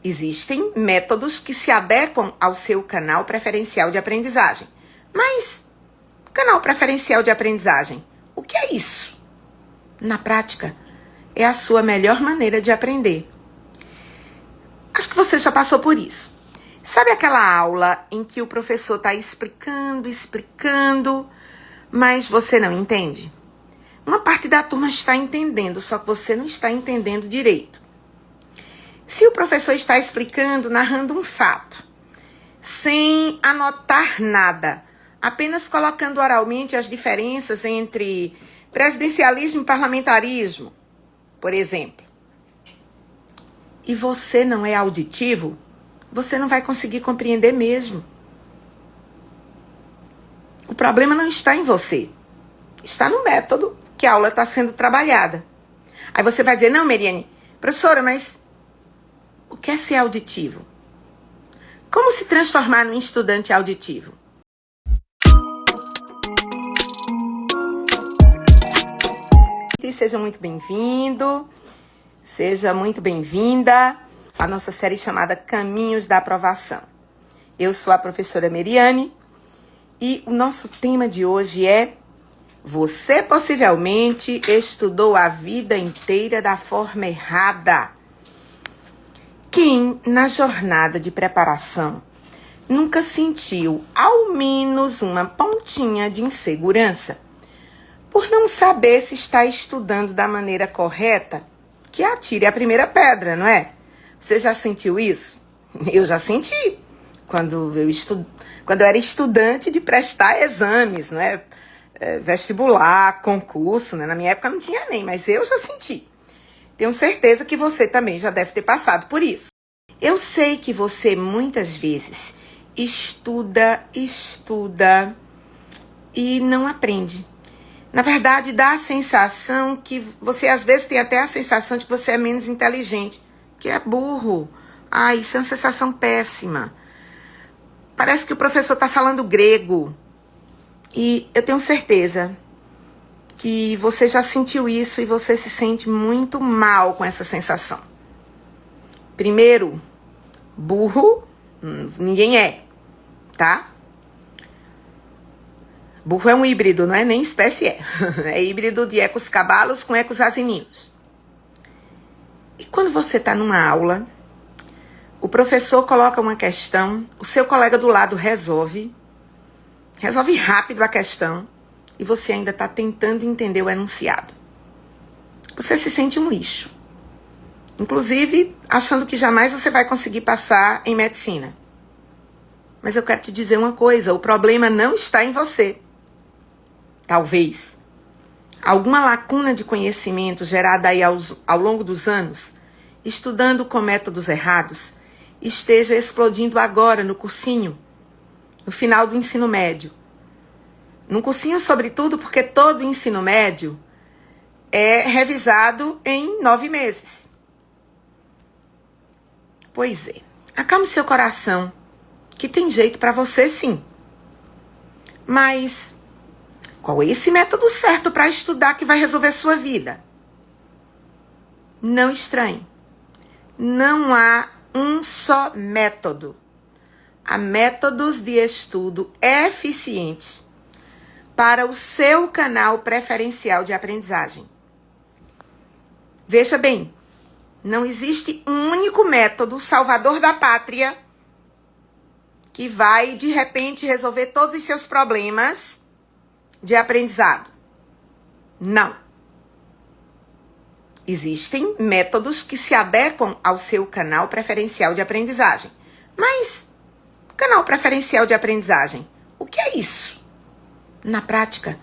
Existem métodos que se adequam ao seu canal preferencial de aprendizagem. Mas, canal preferencial de aprendizagem, o que é isso? Na prática, é a sua melhor maneira de aprender. Acho que você já passou por isso. Sabe aquela aula em que o professor está explicando, mas você não entende? Uma parte da turma está entendendo, só que você não está entendendo direito. Se o professor está explicando, narrando um fato, sem anotar nada, apenas colocando oralmente as diferenças entre presidencialismo e parlamentarismo, por exemplo, e você não é auditivo, você não vai conseguir compreender mesmo. O problema não está em você, está no método que a aula está sendo trabalhada. Aí você vai dizer, não, Meriane, professora, mas o que é ser auditivo? Como se transformar num estudante auditivo? E seja muito bem-vindo, seja muito bem-vinda à nossa série chamada Caminhos da Aprovação. Eu sou a professora Meriane e o nosso tema de hoje é: você possivelmente estudou a vida inteira da forma errada. Quem, na jornada de preparação, nunca sentiu ao menos uma pontinha de insegurança por não saber se está estudando da maneira correta, que atire a primeira pedra, não é? Você já sentiu isso? Eu já senti quando eu era estudante de prestar exames, não é? Vestibular, concurso, né? Na minha época não tinha nem, mas eu já senti. Tenho certeza que você também já deve ter passado por isso. Eu sei que você muitas vezes estuda e não aprende. Na verdade, dá a sensação que você, às vezes, tem até a sensação de que você é menos inteligente, que é burro. Isso é uma sensação péssima. Parece que o professor está falando grego. E eu tenho certeza que você já sentiu isso e você se sente muito mal com essa sensação. Primeiro, burro, ninguém é, tá? Burro é um híbrido, não é nem espécie é. É híbrido de ecos cabalos com ecos asininos. E quando você está numa aula, o professor coloca uma questão, o seu colega do lado resolve rápido a questão e você ainda está tentando entender o enunciado. Você se sente um lixo. Inclusive, achando que jamais você vai conseguir passar em medicina. Mas eu quero te dizer uma coisa, o problema não está em você. Talvez alguma lacuna de conhecimento gerada aí ao longo dos anos, estudando com métodos errados, esteja explodindo agora no cursinho, no final do ensino médio. Num cursinho, sobretudo, porque todo o ensino médio é revisado em 9 meses. Pois é, acalme seu coração, que tem jeito para você sim. Mas qual é esse método certo para estudar que vai resolver sua vida? Não estranhe. Não há um só método. Há métodos de estudo eficientes para o seu canal preferencial de aprendizagem. Veja bem, não existe um único método salvador da pátria que vai, de repente, resolver todos os seus problemas de aprendizado. Não. Existem métodos que se adequam ao seu canal preferencial de aprendizagem. Mas, canal preferencial de aprendizagem, o que é isso? Na prática,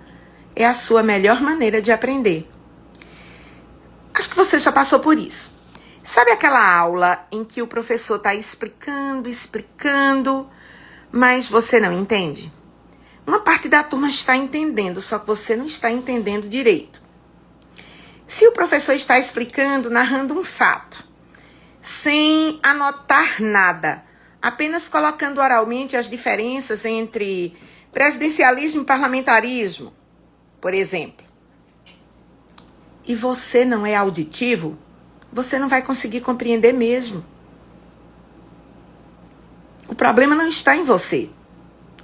é a sua melhor maneira de aprender. Acho que você já passou por isso. Sabe aquela aula em que o professor está explicando, mas você não entende? Uma parte da turma está entendendo, só que você não está entendendo direito. Se o professor está explicando, narrando um fato, sem anotar nada, apenas colocando oralmente as diferenças entre presidencialismo e parlamentarismo, por exemplo, e você não é auditivo, você não vai conseguir compreender mesmo. O problema não está em você.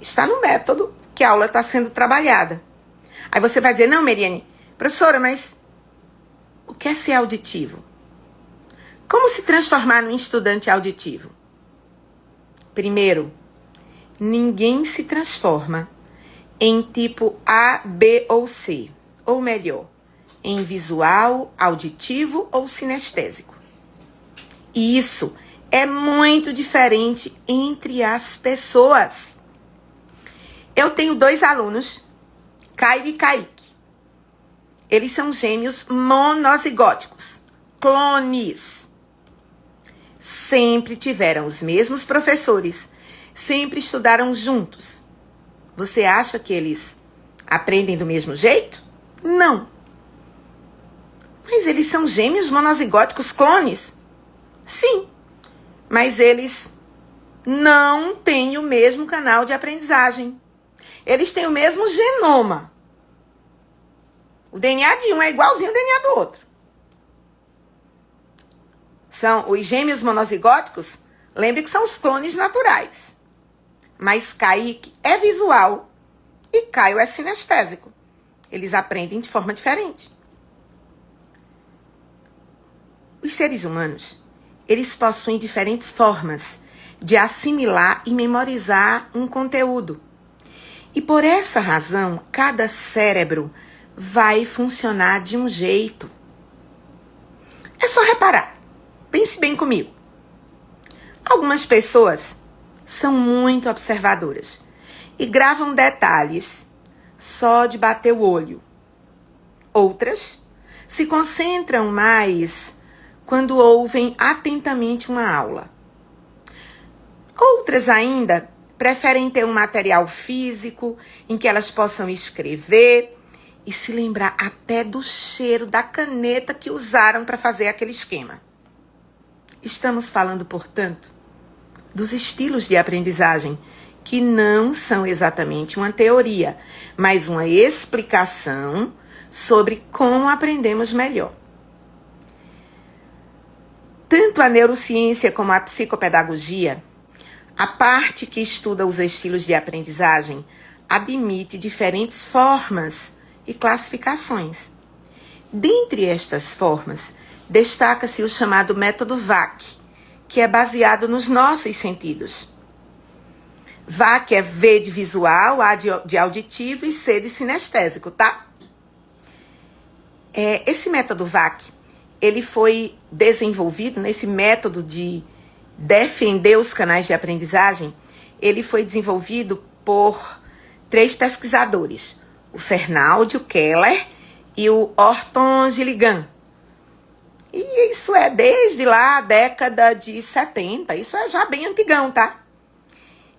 Está no método que a aula está sendo trabalhada. Aí você vai dizer, não, Meriane, professora, mas o que é ser auditivo? Como se transformar num estudante auditivo? Primeiro, ninguém se transforma em tipo A, B ou C. Ou melhor, em visual, auditivo ou sinestésico. E isso é muito diferente entre as pessoas. Eu tenho 2 alunos, Caio e Kaique. Eles são gêmeos monozigóticos, clones. Sempre tiveram os mesmos professores, sempre estudaram juntos. Você acha que eles aprendem do mesmo jeito? Não. Mas eles são gêmeos monozigóticos clones? Sim. Mas eles não têm o mesmo canal de aprendizagem. Eles têm o mesmo genoma. O DNA de um é igualzinho ao DNA do outro. São os gêmeos monozigóticos, lembre que são os clones naturais. Mas Kaique é visual e Caio é sinestésico. Eles aprendem de forma diferente. Os seres humanos, eles possuem diferentes formas de assimilar e memorizar um conteúdo. E por essa razão, cada cérebro vai funcionar de um jeito. É só reparar. Pense bem comigo. Algumas pessoas são muito observadoras e gravam detalhes só de bater o olho. Outras se concentram mais quando ouvem atentamente uma aula. Outras ainda preferem ter um material físico em que elas possam escrever e se lembrar até do cheiro da caneta que usaram para fazer aquele esquema. Estamos falando, portanto, dos estilos de aprendizagem, que não são exatamente uma teoria, mas uma explicação sobre como aprendemos melhor. Tanto a neurociência como a psicopedagogia, a parte que estuda os estilos de aprendizagem, admite diferentes formas e classificações. Dentre estas formas, destaca-se o chamado método VAC, que é baseado nos nossos sentidos. VAC é V de visual, A de auditivo e C de sinestésico, tá? Esse método VAC, ele foi desenvolvido, nesse método de defender os canais de aprendizagem, ele foi desenvolvido por 3 pesquisadores, o Fernald, o Keller e o Orton Gilligan. E isso é desde lá a década de 70, isso é já bem antigão, tá?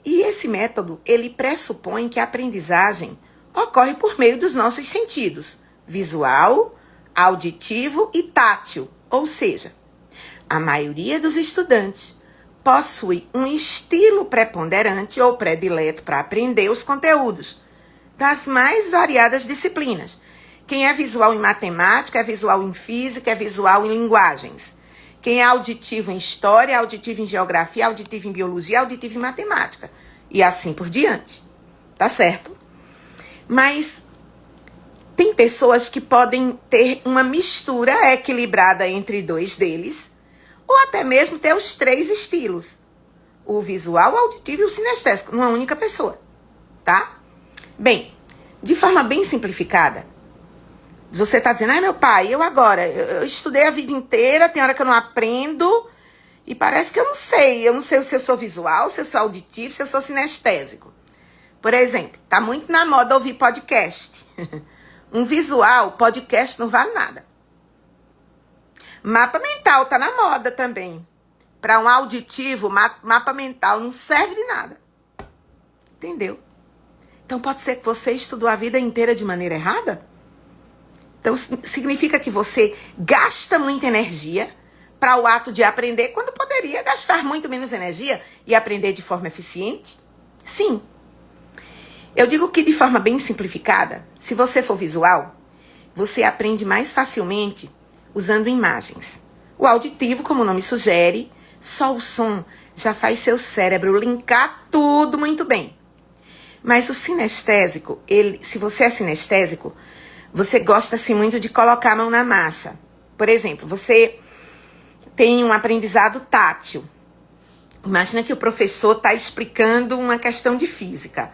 E esse método, ele pressupõe que a aprendizagem ocorre por meio dos nossos sentidos, visual, auditivo e tátil, ou seja, a maioria dos estudantes possui um estilo preponderante ou predileto para aprender os conteúdos das mais variadas disciplinas. Quem é visual em matemática, é visual em física, é visual em linguagens. Quem é auditivo em história, auditivo em geografia, auditivo em biologia, auditivo em matemática. E assim por diante. Tá certo? Mas tem pessoas que podem ter uma mistura equilibrada entre 2 deles, ou até mesmo ter os 3 estilos. O visual, o auditivo e o sinestésico, numa única pessoa. Tá? Bem, de forma bem simplificada, você está dizendo, meu pai, eu estudei a vida inteira, tem hora que eu não aprendo, e parece que eu não sei se eu sou visual, se eu sou auditivo, se eu sou sinestésico. Por exemplo, tá muito na moda ouvir podcast. Um visual, podcast não vale nada. Mapa mental tá na moda também. Para um auditivo, mapa mental não serve de nada. Entendeu? Então pode ser que você estudou a vida inteira de maneira errada? Então, significa que você gasta muita energia para o ato de aprender, quando poderia gastar muito menos energia e aprender de forma eficiente? Sim. Eu digo que, de forma bem simplificada, se você for visual, você aprende mais facilmente usando imagens. O auditivo, como o nome sugere, só o som já faz seu cérebro linkar tudo muito bem. Mas o sinestésico, se você é sinestésico, você gosta assim muito de colocar a mão na massa. Por exemplo, você tem um aprendizado tátil. Imagina que o professor está explicando uma questão de física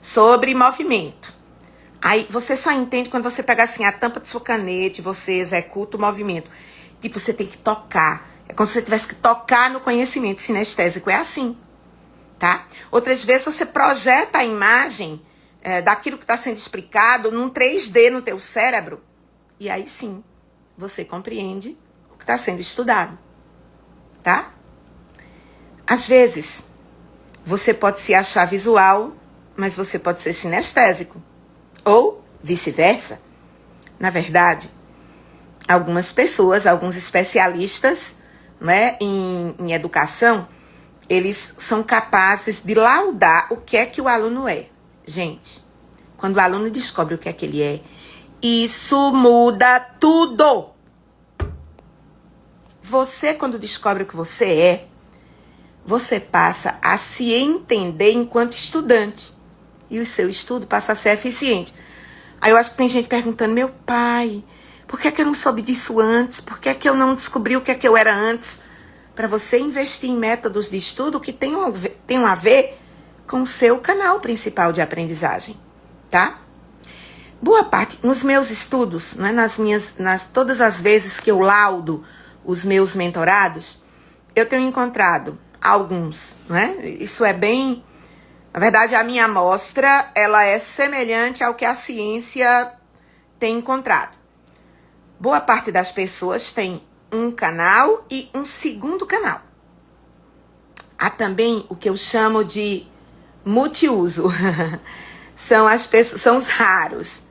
sobre movimento. Aí você só entende quando você pega assim a tampa de sua caneta e você executa o movimento. Tipo, você tem que tocar. É como se você tivesse que tocar no conhecimento sinestésico. É assim, tá? Outras vezes você projeta a imagem daquilo que está sendo explicado num 3D no teu cérebro. E aí sim, você compreende o que está sendo estudado, tá? Às vezes, você pode se achar visual, mas você pode ser sinestésico. Ou vice-versa. Na verdade, algumas pessoas, alguns especialistas, né, em educação, eles são capazes de laudar o que é que o aluno é. Gente, quando o aluno descobre o que é que ele é, isso muda tudo. Você, quando descobre o que você é, você passa a se entender enquanto estudante. E o seu estudo passa a ser eficiente. Aí eu acho que tem gente perguntando, meu pai, por que é que eu não soube disso antes? Por que é que eu não descobri o que é que eu era antes? Para você investir em métodos de estudo que tenham a ver com o seu canal principal de aprendizagem, tá? Boa parte, nos meus estudos, né, todas as vezes que eu laudo os meus mentorados, eu tenho encontrado alguns, né? Isso é bem... Na verdade, a minha amostra, ela é semelhante ao que a ciência tem encontrado. Boa parte das pessoas tem um canal e um segundo canal. Há também o que eu chamo de multiuso. São os raros.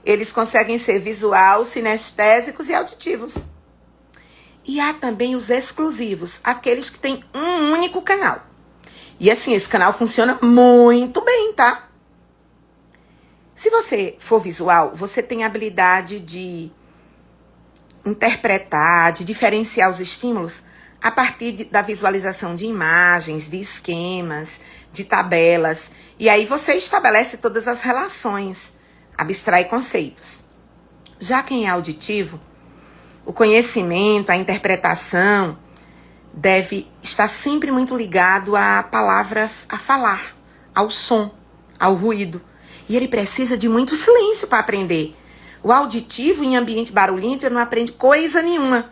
Eles conseguem ser visual, sinestésicos e auditivos. E há também os exclusivos, aqueles que têm um único canal. E assim, esse canal funciona muito bem, tá? Se você for visual, você tem a habilidade de interpretar, de diferenciar os estímulos a partir da visualização de imagens, de esquemas, de tabelas. E aí você estabelece todas as relações, abstrai conceitos. Já quem é auditivo, o conhecimento, a interpretação deve estar sempre muito ligado à palavra a falar, ao som, ao ruído. E ele precisa de muito silêncio para aprender. O auditivo, em ambiente barulhento, ele não aprende coisa nenhuma.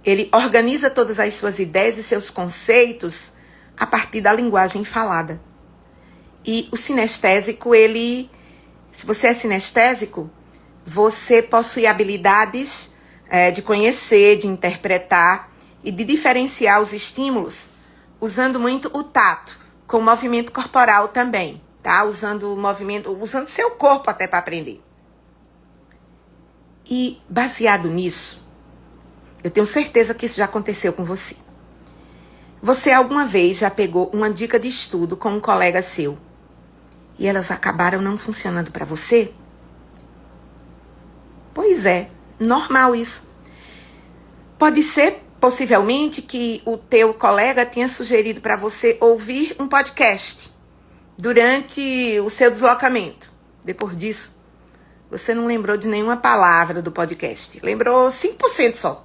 Ele organiza todas as suas ideias e seus conceitos a partir da linguagem falada. E o sinestésico, se você é sinestésico, você possui habilidades de conhecer, de interpretar e de diferenciar os estímulos, usando muito o tato, com o movimento corporal também, tá? Usando seu corpo até para aprender. E baseado nisso, eu tenho certeza que isso já aconteceu com você. Você alguma vez já pegou uma dica de estudo com um colega seu e elas acabaram não funcionando para você? Pois é, normal isso. Pode ser possivelmente que o teu colega tenha sugerido para você ouvir um podcast durante o seu deslocamento. Depois disso, você não lembrou de nenhuma palavra do podcast. Lembrou 5% só.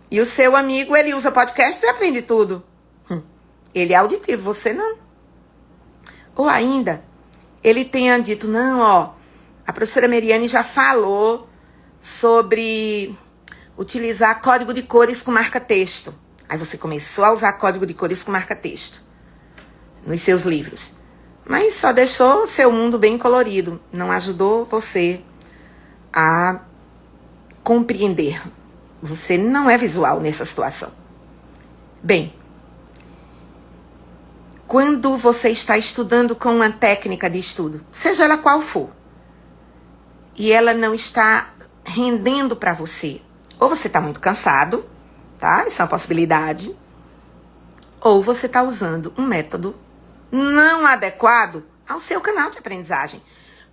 E o seu amigo, ele usa podcast e aprende tudo. Ele é auditivo, você não. Ou ainda, ele tenha dito, não, ó, a professora Meriane já falou sobre utilizar código de cores com marca-texto. Aí você começou a usar código de cores com marca-texto nos seus livros. Mas só deixou seu mundo bem colorido. Não ajudou você a compreender. Você não é visual nessa situação. Bem, quando você está estudando com uma técnica de estudo, seja ela qual for, e ela não está rendendo para você, ou você está muito cansado, tá? Isso é uma possibilidade. Ou você está usando um método não adequado ao seu canal de aprendizagem.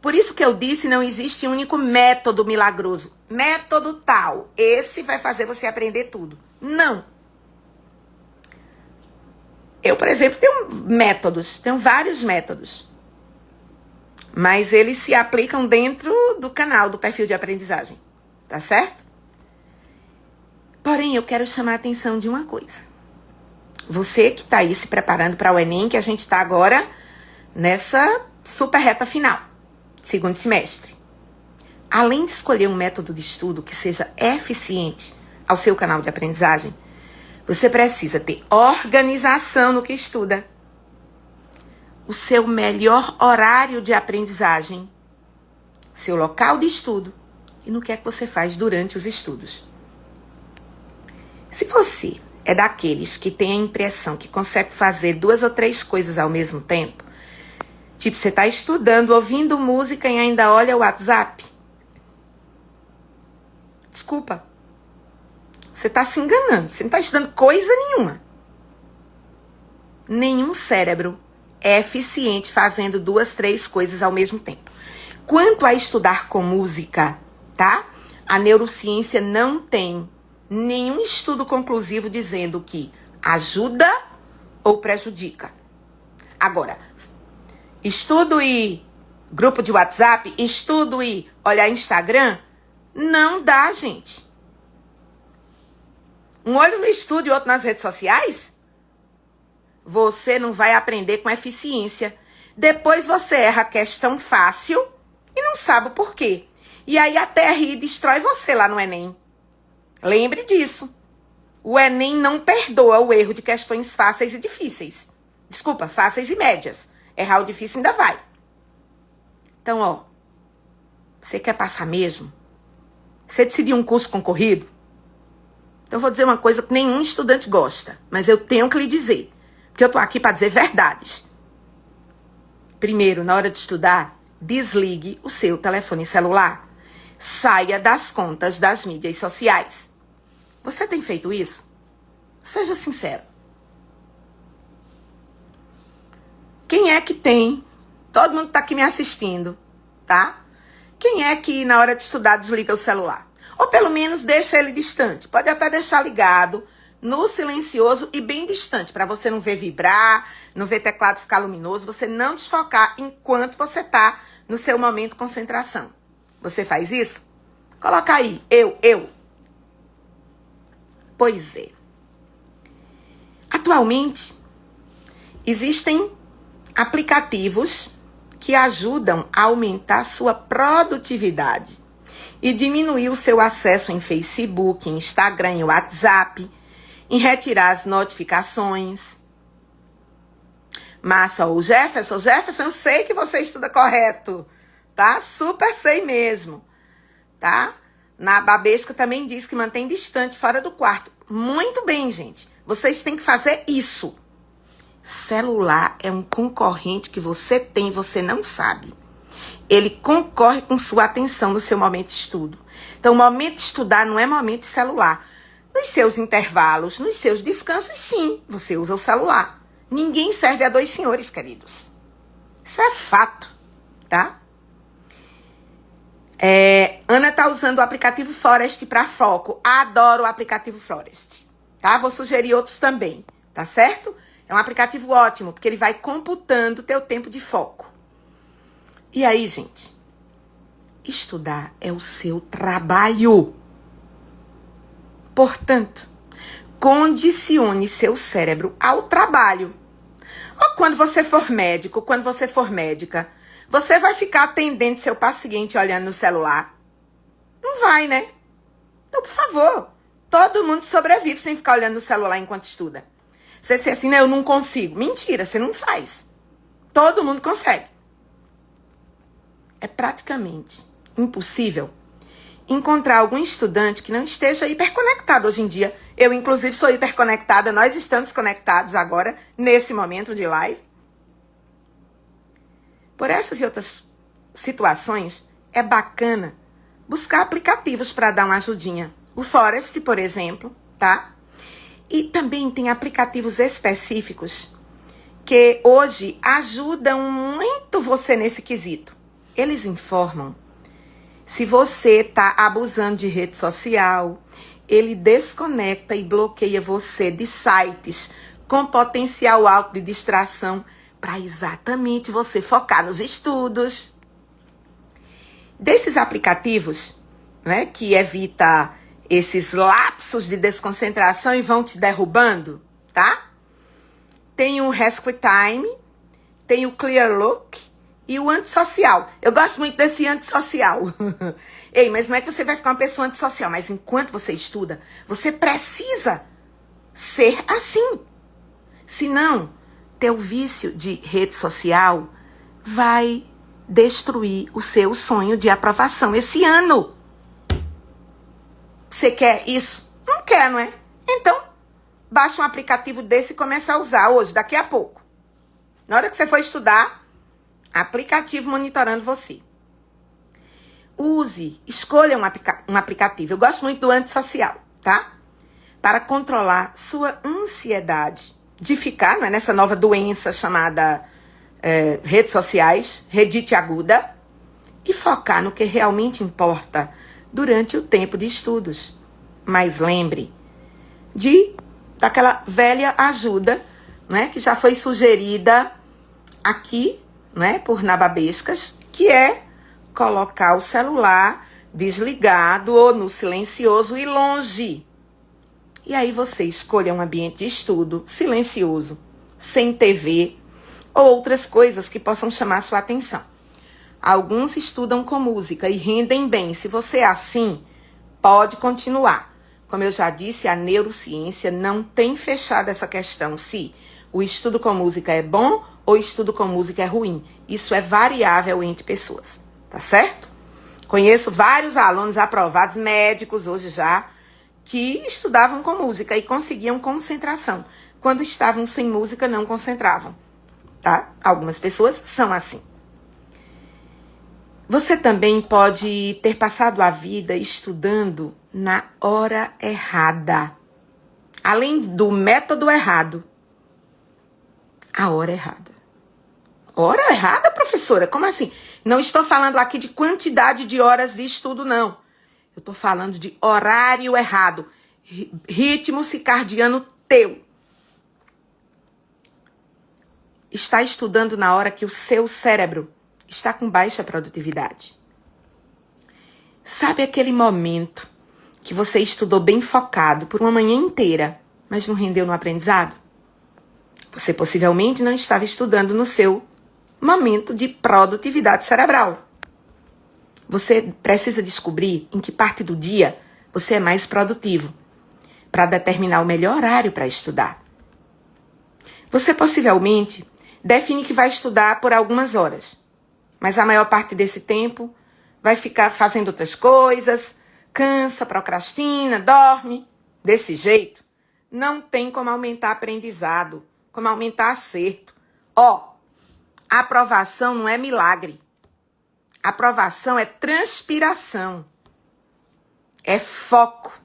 Por isso que eu disse, não existe um único método milagroso. Método tal, esse vai fazer você aprender tudo. Não. Eu, por exemplo, tenho vários métodos. Mas eles se aplicam dentro do canal, do perfil de aprendizagem. Tá certo? Porém, eu quero chamar a atenção de uma coisa. Você que está aí se preparando para o Enem, que a gente está agora nessa super reta final, segundo semestre. Além de escolher um método de estudo que seja eficiente ao seu canal de aprendizagem, você precisa ter organização no que estuda. O seu melhor horário de aprendizagem, seu local de estudo e no que é que você faz durante os estudos. Se você é daqueles que tem a impressão que consegue fazer 2 ou 3 coisas ao mesmo tempo, tipo, você está estudando, ouvindo música e ainda olha o WhatsApp, desculpa, você está se enganando, você não está estudando coisa nenhuma. Nenhum cérebro é eficiente fazendo 2, 3 coisas ao mesmo tempo. Quanto a estudar com música, tá? A neurociência não tem nenhum estudo conclusivo dizendo que ajuda ou prejudica. Agora, estudo e grupo de WhatsApp, estudo e olhar Instagram, não dá, gente. Um olho no estudo e outro nas redes sociais? Você não vai aprender com eficiência. Depois você erra a questão fácil e não sabe o porquê. E aí a TRI destrói você lá no Enem. Lembre disso. O Enem não perdoa o erro de questões fáceis e difíceis. Desculpa, fáceis e médias. Errar o difícil ainda vai. Então, ó, você quer passar mesmo? Você decidiu um curso concorrido? Então eu vou dizer uma coisa que nenhum estudante gosta, mas eu tenho que lhe dizer, porque eu tô aqui para dizer verdades. Primeiro, na hora de estudar, desligue o seu telefone celular. Saia das contas das mídias sociais. Você tem feito isso? Seja sincero. Quem é que tem? Todo mundo tá aqui me assistindo, tá? Quem é que na hora de estudar desliga o celular? Ou pelo menos deixa ele distante. Pode até deixar ligado, no silencioso e bem distante, para você não ver vibrar, não ver teclado ficar luminoso, você não desfocar enquanto você tá no seu momento de concentração. Você faz isso? Coloca aí, eu. Pois é. Atualmente, existem aplicativos que ajudam a aumentar sua produtividade e diminuir o seu acesso em Facebook, em Instagram, em WhatsApp, em retirar as notificações. Massa, o Jefferson, eu sei que você estuda correto, tá? Super sei mesmo, tá? Na Babesca também diz que mantém distante, fora do quarto. Muito bem, gente. Vocês têm que fazer isso. Celular é um concorrente que você tem e você não sabe. Ele concorre com sua atenção no seu momento de estudo. Então, o momento de estudar não é momento de celular. Nos seus intervalos, nos seus descansos, sim, você usa o celular. Ninguém serve a 2 senhores, queridos. Isso é fato, tá? Ana tá usando o aplicativo Forest para foco. Adoro o aplicativo Forest, tá? Vou sugerir outros também, tá certo? É um aplicativo ótimo, porque ele vai computando o teu tempo de foco. E aí, gente, estudar é o seu trabalho. Portanto, condicione seu cérebro ao trabalho. Ou quando você for médico, quando você for médica, você vai ficar atendendo seu paciente olhando no celular? Não vai, né? Então, por favor, todo mundo sobrevive sem ficar olhando no celular enquanto estuda. Você diz assim, né, eu não consigo. Mentira, você não faz. Todo mundo consegue. É praticamente impossível encontrar algum estudante que não esteja hiperconectado hoje em dia. Eu, inclusive, sou hiperconectada. Nós estamos conectados agora, nesse momento de live. Por essas e outras situações, é bacana buscar aplicativos para dar uma ajudinha. O Forest, por exemplo, tá? E também tem aplicativos específicos que hoje ajudam muito você nesse quesito. Eles informam se você está abusando de rede social, ele desconecta e bloqueia você de sites com potencial alto de distração, para exatamente você focar nos estudos. Desses aplicativos, né, que evita esses lapsos de desconcentração e vão te derrubando, tá? Tem o Rescue Time, tem o Clear Look e o antissocial. Eu gosto muito desse antissocial. Ei, mas não é que você vai ficar uma pessoa antissocial, mas enquanto você estuda, você precisa ser assim. Senão, teu vício de rede social vai destruir o seu sonho de aprovação esse ano. Você quer isso? Não quer, não é? Então, baixa um aplicativo desse e começa a usar hoje, daqui a pouco. Na hora que você for estudar, aplicativo monitorando você. Escolha um aplicativo. Eu gosto muito do antissocial, tá? Para controlar sua ansiedade de ficar, não é, nessa nova doença chamada redes sociais, redite aguda, e focar no que realmente importa durante o tempo de estudos. Mas lembre daquela velha ajuda, né, que já foi sugerida aqui, né, por nababescas, que é colocar o celular desligado ou no silencioso e longe. E aí você escolha um ambiente de estudo silencioso, sem TV ou outras coisas que possam chamar sua atenção. Alguns estudam com música e rendem bem. Se você é assim, pode continuar. Como eu já disse, a neurociência não tem fechado essa questão se o estudo com música é bom ou o estudo com música é ruim. Isso é variável entre pessoas, tá certo? Conheço vários alunos aprovados, médicos hoje já, que estudavam com música e conseguiam concentração. Quando estavam sem música, não concentravam, tá? Algumas pessoas são assim. Você também pode ter passado a vida estudando na hora errada. Além do método errado, a hora errada. Hora errada, professora? Como assim? Não estou falando aqui de quantidade de horas de estudo, não. Eu estou falando de horário errado. Ritmo circadiano teu. Está estudando na hora que o seu cérebro está com baixa produtividade. Sabe aquele momento que você estudou bem focado por uma manhã inteira, mas não rendeu no aprendizado? Você possivelmente não estava estudando no seu momento de produtividade cerebral. Você precisa descobrir em que parte do dia você é mais produtivo, para determinar o melhor horário para estudar. Você possivelmente define que vai estudar por algumas horas, mas a maior parte desse tempo vai ficar fazendo outras coisas, cansa, procrastina, dorme. Desse jeito, não tem como aumentar aprendizado, como aumentar acerto. Aprovação não é milagre. Aprovação é transpiração, é foco,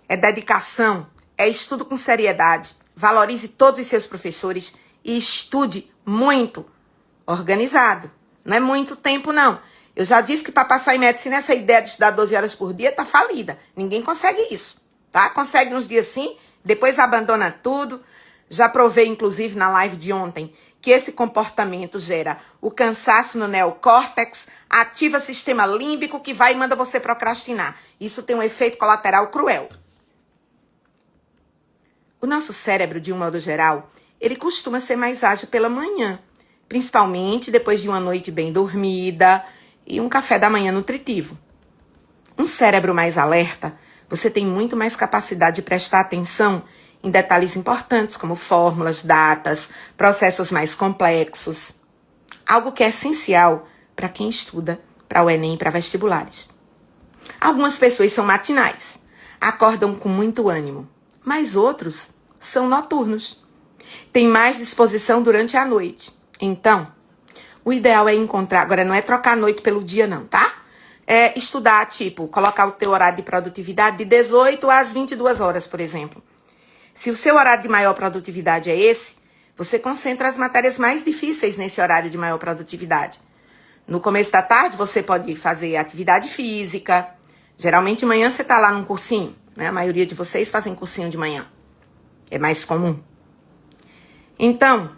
é dedicação, é estudo com seriedade. Valorize todos os seus professores e estude muito, organizado. Não é muito tempo, não. Eu já disse que para passar em medicina, essa ideia de estudar 12 horas por dia tá falida. Ninguém consegue isso, tá? Consegue uns dias sim, depois abandona tudo. Já provei, inclusive, na live de ontem, que esse comportamento gera o cansaço no neocórtex, ativa o sistema límbico que vai e manda você procrastinar. Isso tem um efeito colateral cruel. O nosso cérebro, de um modo geral, ele costuma ser mais ágil pela manhã, principalmente depois de uma noite bem dormida e um café da manhã nutritivo. Um cérebro mais alerta, você tem muito mais capacidade de prestar atenção em detalhes importantes, como fórmulas, datas, processos mais complexos. Algo que é essencial para quem estuda para o Enem e para vestibulares. Algumas pessoas são matinais, acordam com muito ânimo, mas outros são noturnos. Têm mais disposição durante a noite. Então, o ideal é encontrar, agora não é trocar a noite pelo dia não, tá? É estudar, colocar o teu horário de produtividade de 18 às 22 horas, por exemplo. Se o seu horário de maior produtividade é esse, você concentra as matérias mais difíceis nesse horário de maior produtividade. No começo da tarde, você pode fazer atividade física. Geralmente, de manhã, você está lá num cursinho, né? A maioria de vocês fazem cursinho de manhã. É mais comum. Então,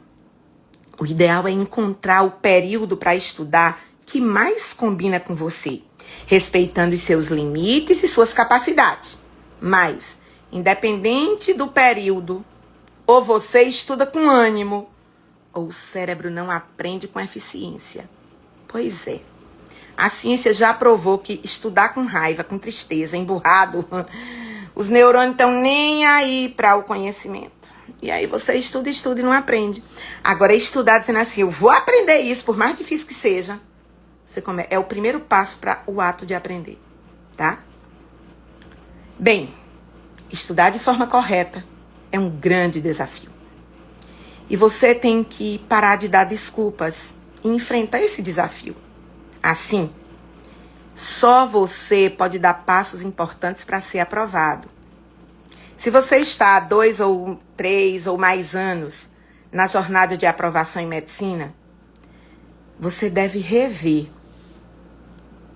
o ideal é encontrar o período para estudar que mais combina com você, respeitando os seus limites e suas capacidades. Mas, independente do período, ou você estuda com ânimo, ou o cérebro não aprende com eficiência. Pois é. A ciência já provou que estudar com raiva, com tristeza, emburrado, os neurônios estão nem aí para o conhecimento. E aí você estuda e não aprende. Agora, estudar dizendo assim, eu vou aprender isso, por mais difícil que seja, é o primeiro passo para o ato de aprender, tá? Bem, estudar de forma correta é um grande desafio. E você tem que parar de dar desculpas e enfrentar esse desafio. Assim, só você pode dar passos importantes para ser aprovado. Se você está há 2 ou 3 ou mais anos na jornada de aprovação em medicina, você deve rever.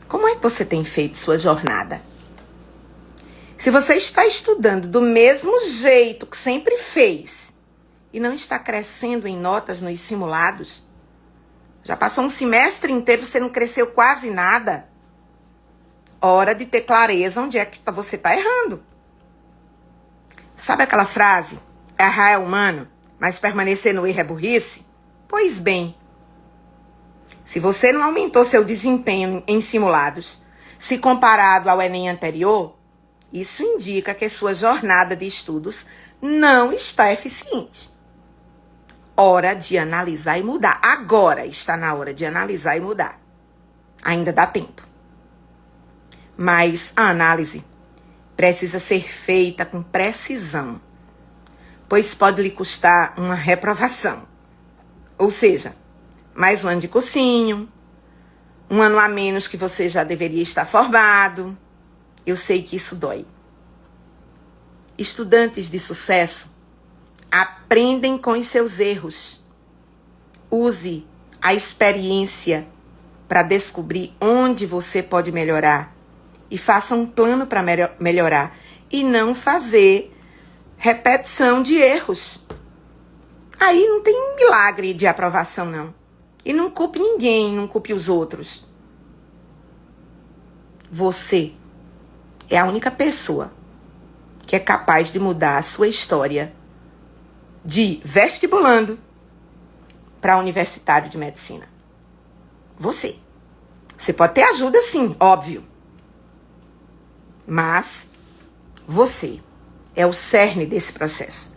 Como é que você tem feito sua jornada? Se você está estudando do mesmo jeito que sempre fez e não está crescendo em notas nos simulados, já passou um semestre inteiro, você não cresceu quase nada, hora de ter clareza onde é que você está errando. Sabe aquela frase? Errar é humano, mas permanecer no erro é burrice? Pois bem, se você não aumentou seu desempenho em simulados, se comparado ao Enem anterior, isso indica que sua jornada de estudos não está eficiente. Hora de analisar e mudar. Agora está na hora de analisar e mudar. Ainda dá tempo. Mas a análise precisa ser feita com precisão, pois pode lhe custar uma reprovação. Ou seja, mais um ano de cursinho, um ano a menos que você já deveria estar formado. Eu sei que isso dói. Estudantes de sucesso aprendem com os seus erros. Use a experiência para descobrir onde você pode melhorar. E faça um plano para melhorar. E não fazer repetição de erros. Aí não tem milagre de aprovação, não. E não culpe ninguém, não culpe os outros. Você é a única pessoa que é capaz de mudar a sua história de vestibulando para universitário de medicina. Você. Você pode ter ajuda, sim, óbvio. Mas você é o cerne desse processo.